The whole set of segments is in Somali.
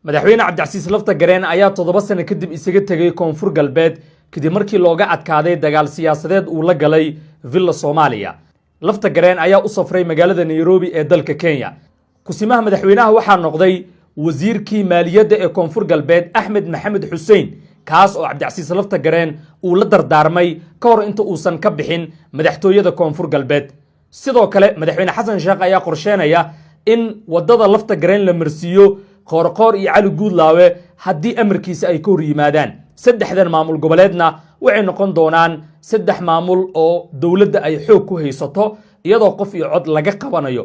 madaxweyne cabdicasiis lafta gareen ayaa 7 sano kadib isaga tagay koonfur galbeed kadib markii looga adkaaday dagaal siyaasadeed uu la galay Villa Soomaaliya. lafta gareen ayaa u safray magaalada Nairobi ee dalka Kenya. kusimaha madaxweynaha waxaa noqday wasiirkii maaliyadda ee koonfur galbeed Axmed Maxamed Xuseen, kaas oo cabdicasiis lafta gareen uu la dardaarmay ka hor inta uusan ka bixin madaxtooyada koonfur galbeed. sidoo kale madaxweyne xasan sheekh ayaa qorsheynaya in wadada lafta gareen la marsiiyo qoorqoor iyo cali guudlaawe haddii amarkiisa ay ka hor yimaadaan. saddexdan maamul goboleedna waxay noqon doonaan saddex maamul oo dowladda ay xoog ku haysato iyadoo qof iyo cod laga qabanayo,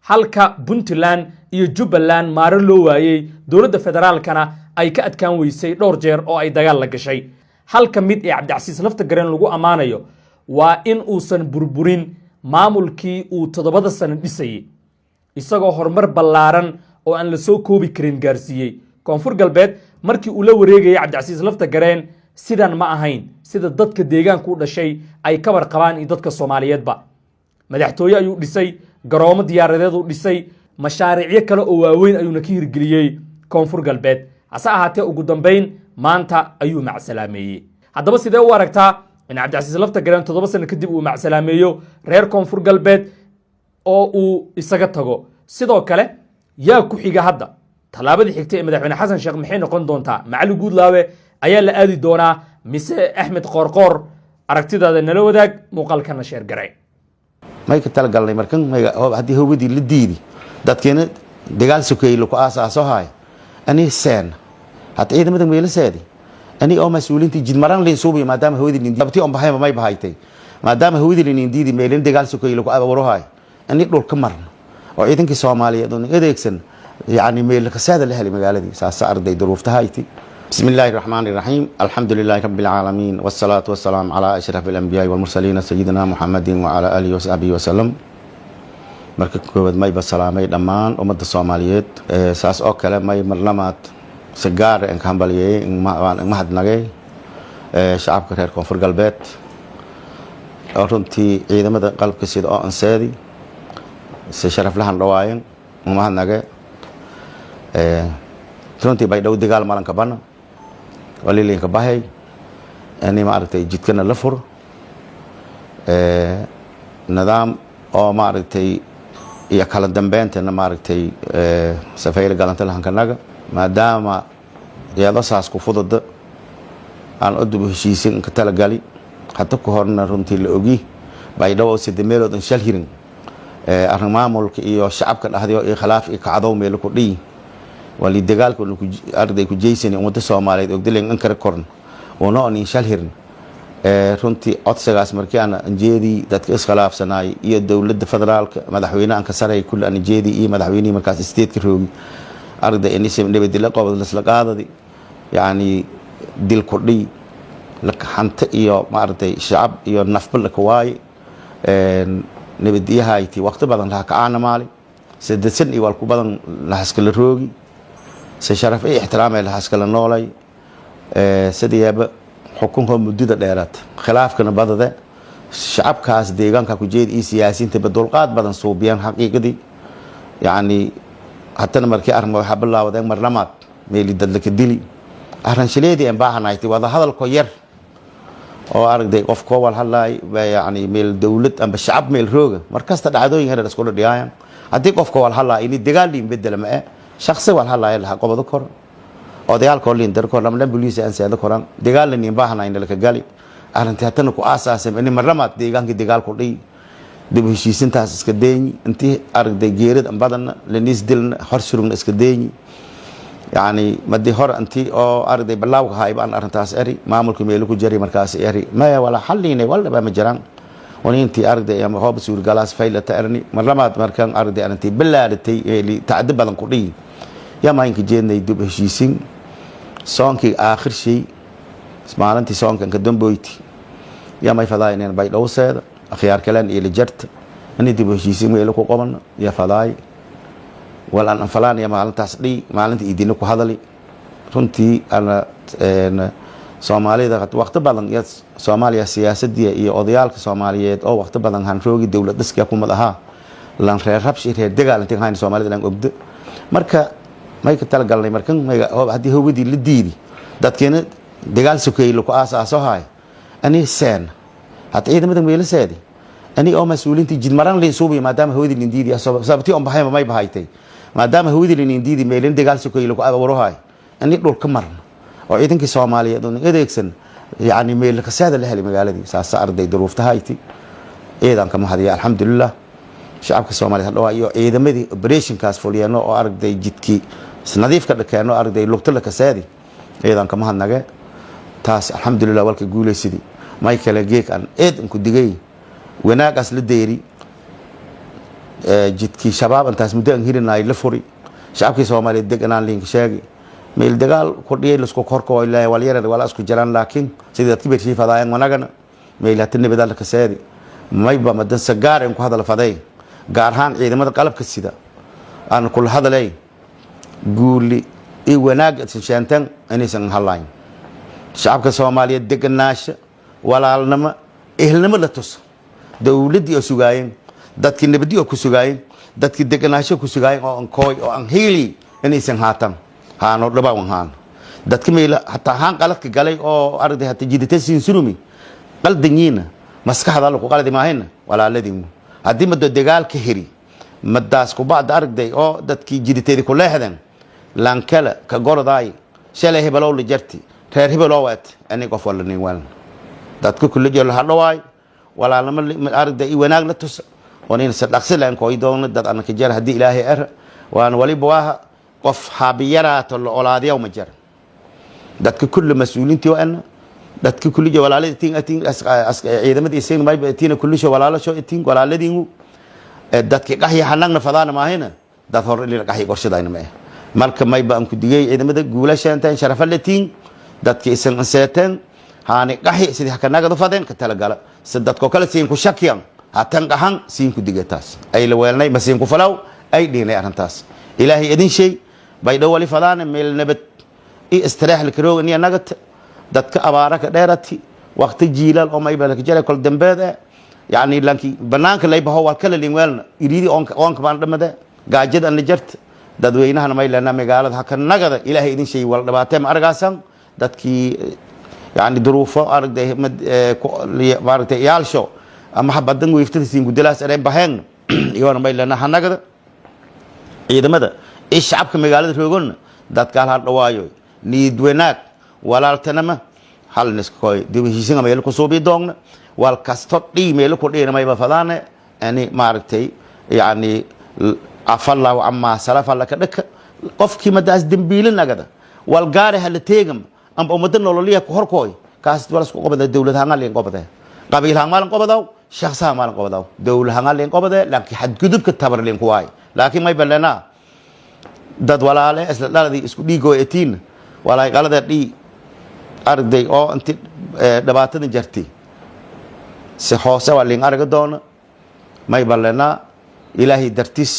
halka Puntland iyo Jubbaland maaro loo waayay dowladda federaalkana ay ka adkaan weysay dhowr jeer oo ay dagaal la gashay. halka mid ee cabdicasiis lafta gareen lagu amaanayo waa in uusan burburin maamulkii uu 7 sano dhisayay, isagoo horumar ballaaran oo aan la soo koobi karin gaarsiiyey. koonfur galbeed markii uu la wareegayay cabdicasiis lafta gareen sidan ma ahayn sida dadka deegaanka u dhashay ay ka warqabaan iyo dadka Soomaaliyeedba. madaxtooye ayuu dhisay, garoomo diyaaradeed uu dhisay, mashaariicyo kale oo waaweyn ayuuna ka hirgeliyey koonfur galbeed. hase ahaatee ugu dambeyn maanta ayuu macsalaameeyey. haddaba sidee u aragtaa in cabdicasiis lafta gareen 7 sano kadib uu macsalaameeyo reer koonfur galbeed oo uu isaga tago? sidoo kale yaa ku xiga hadda? talaabadii xigtay ee madaxweyne xasan sheekh maxay noqon doontaa? macali guudlaawe ayaa la aadi doonaa mise Axmed qoorqoor? aragtidaada nala wadaag, muuqaalkana sheer garay. may ka talagalnay markan haddii hawgadii la diidi dadkeena dagaal sokeeyey lagu aasaaso haay ani seen hadda ciidamada meelaseedi ani oo mas'uuliintii jidmaran leen suubiyo maadaama hawgadii lin diidi on bahayma may bahaytay maadaama hawgadii lin diidi meelin dagaal sokeeyey lagu abuuro haay ani dhulka marna oo ciidankii Soomaaliyeed oo adeegsan يعني ميل كسادة لها لمقالدي ساس أرضي ظروف تهايتي. بسم الله الرحمن الرحيم. الحمد لله رب العالمين والصلاة والسلام على أشرف الأنبياء والمرسلين سيدنا محمد وعلى آله وصحبه وسلم. مركز كوبد ماي بالسلامة الأمان ومد الصوماليات ساس أوكل ماي مرلمات سجار إن كامبليه إن ما حد نجى شعب كثير كونفور قلبات أرنتي إذا مد قلب كسيد أو إنسادي سشرف لهن رواين وما حد نجى runtii bay dhow dagaal malan ka bana waliin ka bahay ani ma aragtay jidkana la fur nidaam oo ma aragtay iyo kala dambeentana ma aragtay safayl galanta lahan kanaga maadaama iyada saas ku fudud aan u dib heshiisin ka tala gali hatta ku horna runtii la ogi bay dhow sidii meelood in shal hirin armaamulka iyo shacabka dhaxdiyo iyo khilaaf iyo kacdow meel ku dhii wali dagaalku arday ku jeysani umada Soomaaliyeed oo dileen ankar korn oo noo in shal hirin runtii codsigaas markii aan jeedi dadka iskhilaafsanay iyo dawladda federaalka madaxweynaha ka saray kulli aan jeedi iyo madaxweynaha markaas state-ka roogi arday in si nabadgelyo qobad la qaadadi yaani dil ku dhii la xanta iyo ma arday shacab iyo nafbal ka waay nabadiyahaytii waqti badan la ka aana maali saddesan iyo walku badan la haskala roogi si sharaf iyo ixtiraam ay la haskala noolay sideeba xukunka muddada dheeraad khilaafkana badada shacabkaas deegaanka ku jeed iyo siyaasiyiinta badulqaad badan suubiyaan xaqiiqadii yaani hatta markii armo waxa bilaawday marlamaad meeli dadka dili arran shileedii aan baahanayti wada hadalko yar oo aragday qof ko wal hadlay yaani meel dawlad amba shacab meel rooga markasta dhacdooyin hada isku dhiyaan hadii qofka wal hadlay in dagaal in bedel ma shakhsi wal hadlay la qobado kor oo dagaal ko liin dar ko lamna booliis aan saada koran dagaal in baahna in la ka gali arrintii hatana ku aasaasan in marlamaad deegaanka dagaal ku dhii dib heshiisintaas iska deeyni intii aragday geerid badan la nis dilna hor surugna iska deeyni يعني مدي هور أنتي أو أرضي بلاوك هاي بان أرنتاس أري ما ملك ميلوك جري مركز أري ما ولا حليني ولا بمجران ونينتي أرضي يا مهاب سور جلاس فيلا تأرني مرمات مركان أرضي أنتي بلادتي اللي تعدي بدن قري يا ما ينك جينا يدوب هشيسين صانك آخر شيء اسمع أنتي صانك إنك دم بويتي يا ما يفضاي إن بيت أوساد أخيار كلام اللي جرت أني يدوب هشيسين ميلوك قمنا يا فضاي ولا أن فلان يا معلن تصدي معلن يدينه كهذا runtii ana Soomaalida waqti badan iyo Soomaaliya siyaasadii iyo odayaalka Soomaaliyeed oo waqti badan han roogi dawlad dhiska ku madaha lan reer rabshi reer dagaal intii hayn Soomaalida lan ogdo marka may ka talagalnay markan haddii hawidii la diidi dadkeena dagaal sokeeyey lagu aasaaso haay ani seen hata ciidamada meelo seedi ani oo mas'uuliintii jidmaran leen suubiyo maadaama hawidii la diidi sababtii on baxay may bahaytay maadaama hawidii la diidi meelin dagaal sokeeyey lagu abawro haay ani dhulka marna oo ciidankii Soomaaliyeed oo adeegsan yani meel ka saada la helay magaaladii saas arday duruufta hayti ciidanka mahadiya alxamdulillah shacabka Soomaaliyeed hadhow iyo ciidamadii operation kaas fuliyano oo arday jidkii nadiif ka dhakeeno arday lugta la ka saadi ciidanka mahadnaga taas alxamdulillah walka guuleysidii may kala geek aan ku digay wanaagaas la deeri jidkii shabaab intaas muddo aan hirinay la furi shacabka Soomaaliyeed deganaan link sheegi meel dagaal ku dhiyay la isku korko ilaahay wal yarar wala isku jiraan laakiin sidii dadkii beeshii fadaayeen wanagana meel hatin nabadal ka saadi mayba madan sagaar in ku hadal faday gaar ahaan ciidamada qalabka sida aan kula hadalay guuli ee wanaag ishaantan inaysan halayn shacabka Soomaaliyeed deganaasha walaalnimo ehelnimo la tus dawladii oo sugaayeen dadkii nabadii oo ku sugaayeen dadkii deganaasha ku sugaayeen oo kooy oo aan heeli inaysan haatan haano dhaba wahan dadkii meela hatta haan qaladka galay oo arday hatta jidita siin surumi qaldanyiina maskaxda lagu qaladi maahayna walaaladii haddii muddo dagaal ka hiri madaas ku baad arday oo dadkii jiditeedii ku leexdeen lankala ka gordaay shalay hebalow la jarti reer hebalow waat ani qof wala nin wal dadku kulli jeel hadhawaay walaalnimo arday wanaag la tus ونين صدقت لأن كويدون دت أنا كجار هدي إلهي وأنا ولي بواها قف حبيرات الأولادية ومجر دت كل مسؤولين تيو أنا دت كل جو ولا لدي تين إذا ما تيسين ما يبتين كل شيء ولا شو تين ولا لدي دت كهي حنان فضانا ما هنا دت هور اللي كهي قرش داينا ما مالك ما يبقى مكديجي إذا ما تقول شيء أنت شرف اللتين دت كيسن سيتن هاني كهي سيد حكنا قدو فدين كتلقى سدت كوكل سين كشكيان هاتن كهان سين كديجتاس أي لوالناي بس سين كفلاو أي دين أرنتاس إلهي إدين شيء بيدو ولي فضانا ميل نبت استراح الكرو إني نقت دت كأبارك ديرتي وقت الجيلال أو ما يبقى لك جرى كل دمبادة يعني لانكي بنانك اللي بهو الكل اللي وين يريد أونك بان دمده قاعد أن جرت ددوينها أنا ما يلنا مقالة هكذا نقد إلهي إدين شيء والباتم أرجاسم دتكي يعني ظروفه أرد مد بارت يالشو أما حبدن ويفتسين قدلاس أريم بهن يوم ما يلنا هنقد إذا ماذا إيش شعبك مقالة تقولون دت قال هذا وايو نيدونك ولا التنمى حال نسكوي دي بيشين ما يلقوا صوبي دون والكاستوت دي ما يلقوا دي ما يبفلانه يعني مارتي يعني أفلا وأما سلف الله كذا قف كي مداس دمبيلنا كذا والجاره اللي تيجم أم أمدن لوليا كهركوي كاست ولا سكوا بدأ الدولة هنالين قبضة قبيل هنالين قبضة شخص هنالين قبضة دولة هنالين قبضة لكن حد كذب كتبر لين كواي لكن ما يبلنا دad walaale isla isku dhiigo eetiin walaay qalada dhii arday oo intii dhibaatada jirtay si hoose waa leen arag doona may balena ilaahi dartis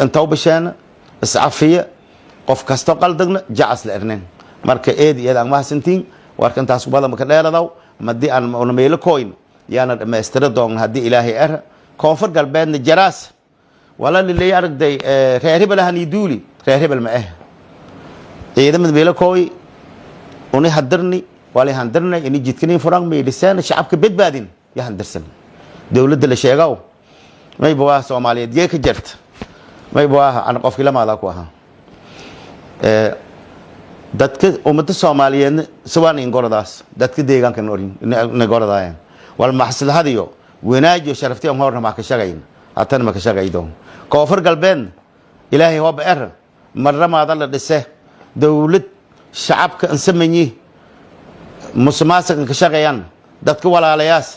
an tawbashana iscafiya qof kasto qaldagna jacas la ernen marka eed iyada ma hasantiin warkan taas badan ma ka dheeradaw madii aan meelo coin yaana dhameystira doon hadii ilaahi koonfur galbeedna jaraas ولا اللي يعرف ده رهيب له هنيدولي رهيب الماء إذا من بيلا كوي وني هدرني ولا هندرني إني جيت كني فرق مي لسان الشعب كبيت بعدين يا هندرسن دولة اللي شيء ما يبغى سومالي ديك جرت ما يبغى أنا قف كلا ما ذاك وها دتك أمة السوماليين سواء إنقرض داس دتك ديجان كنورين نقرض داين والمحصل هذا يو وناجي شرفتي أمورنا معك شغين أتنا معك شغيدهم كوفر قلبين إلهي هو بئر مرة ما ضل لسه دولة شعب كنسمني مسماسك كشغيان دتك ولا علياس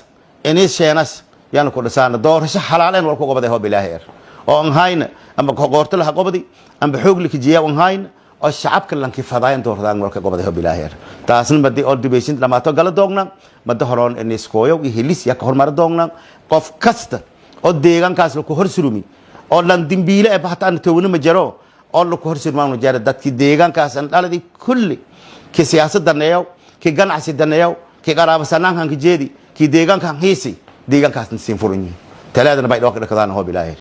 إنيس شيناس يعني كل سنة دور هش حلالين والكو قبضه هو بلاهير أو أنهاين أما كقارت له قبضي أم بحوق لك جيا وأنهاين الشعب كلن كيف فضاين دور ذا والكو قبضه هو بلاهير تاسن بدي أول دبيشين لما تقول دورنا بدي هرون إنيس كويو يهليس يكهر مر دورنا قف كست أو ديجان كاسلو كهر سلومي أو لندن بيله أبحث عن توني مجرو أو لو كهر سلمان مجرد دت كي ديجان كاسن على دي كل كسياسة دنياو كجان عسى دنياو كقرابة سنان كان كجدي كي ديجان كان هيسي ديجان كاسن سينفورني ثلاثة نبيد وقت كذا هو بلاهير